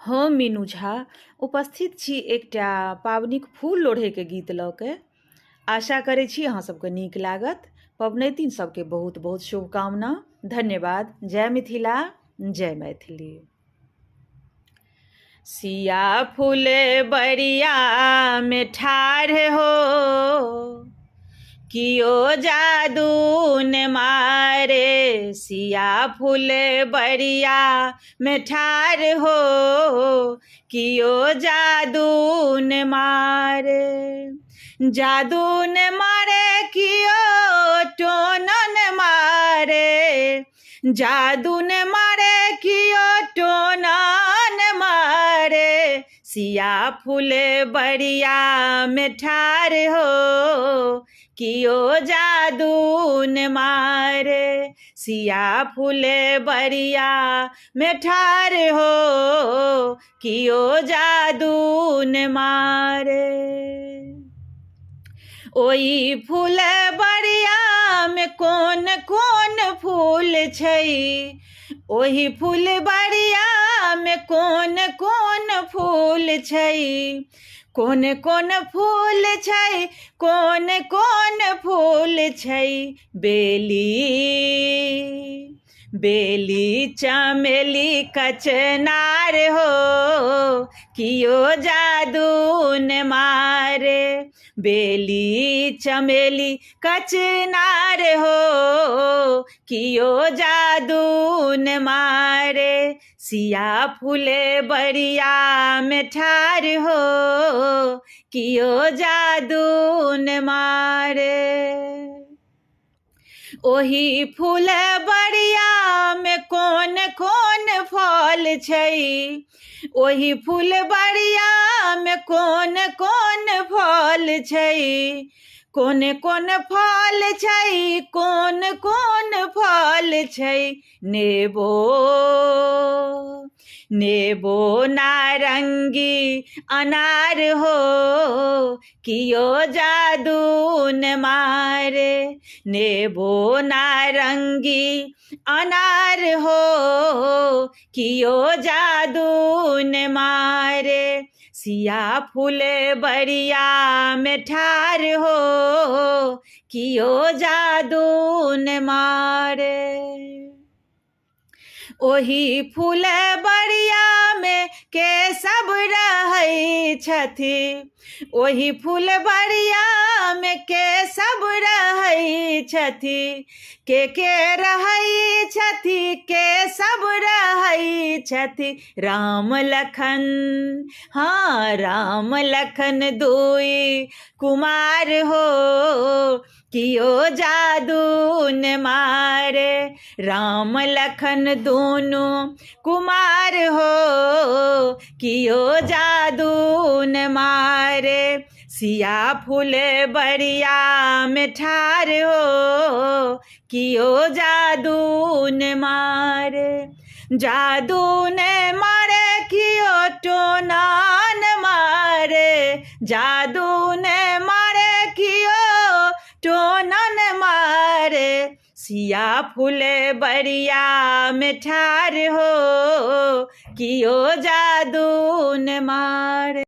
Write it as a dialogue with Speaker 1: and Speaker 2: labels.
Speaker 1: हम मीनू झा उपस्थित छी एकटा पाबनिक फूल लोढ़ैके गीत लऽ के। आशा करै छी अहाँ सबके नीक लागत। पबनैतिन सबके बहुत बहुत शुभकामना। धन्यवाद। जय मिथिला, जय मैथिली। सिया फूले बरिया में ठाढ़ हो, कियो जादू न मारे। सिया फूले बरिया में ठाढ़ हो, कियो जादू न मारे। जादू न मारे कियो टोना न मारे। जादू न मारे कियो टोना न मारे। सिया फूले बरिया में ठाढ़ हो, कियो जादू न मारे। सिया फूले बरिया में ठाढ़ हो, कियो जादू न मारे। ओई फूल बरिया में कोन कोन फूल छै। ओही फूल बरिया में कोन कोन फूल छै। कोन कोन फूल छै, कोन कोन फूल छै। बेली बेली चमेली कचनार हो, कियो जादू न मारे। बेली चमेली कचनार हो, कियो जादू न मारे। सिया फूले बरिया में ठाढ़ हो, कियो जादू न मारे। ओही फूल बरिया में कोन कोन फल छै। ओही फूल बरिया में कोन कोन फल छै। कोन कोन फल छै, कोन कोन फल छै। नेबो नेबो नारंगी अनार हो, कियो जादू न मारे। नेबो नारंगी अनार हो, कियो जादू न मारे। सिया फूले बरिया में ठाढ़ हो, कियो जादू न मारे। ओही फूल बरिया में के सब रहै छथि। ओही फूल बरिया में के सब रहै छथि। के रहै छथि, के सब रहै छथि। राम लखन, हाँ राम लखन दुई कुमार हो, कियो जादू न मारे। राम लखन दोनों कुमार हो, कियो जादू न मारे। सिया फूले बरिया में ठाढ़ हो, कियो जादू न मारे। जादू न मारे कियो टोना न मारे। जादू न मारे कियो टोना न मारे। सिया फूले बरिया में ठाढ़ हो, कियो जादू न मारे।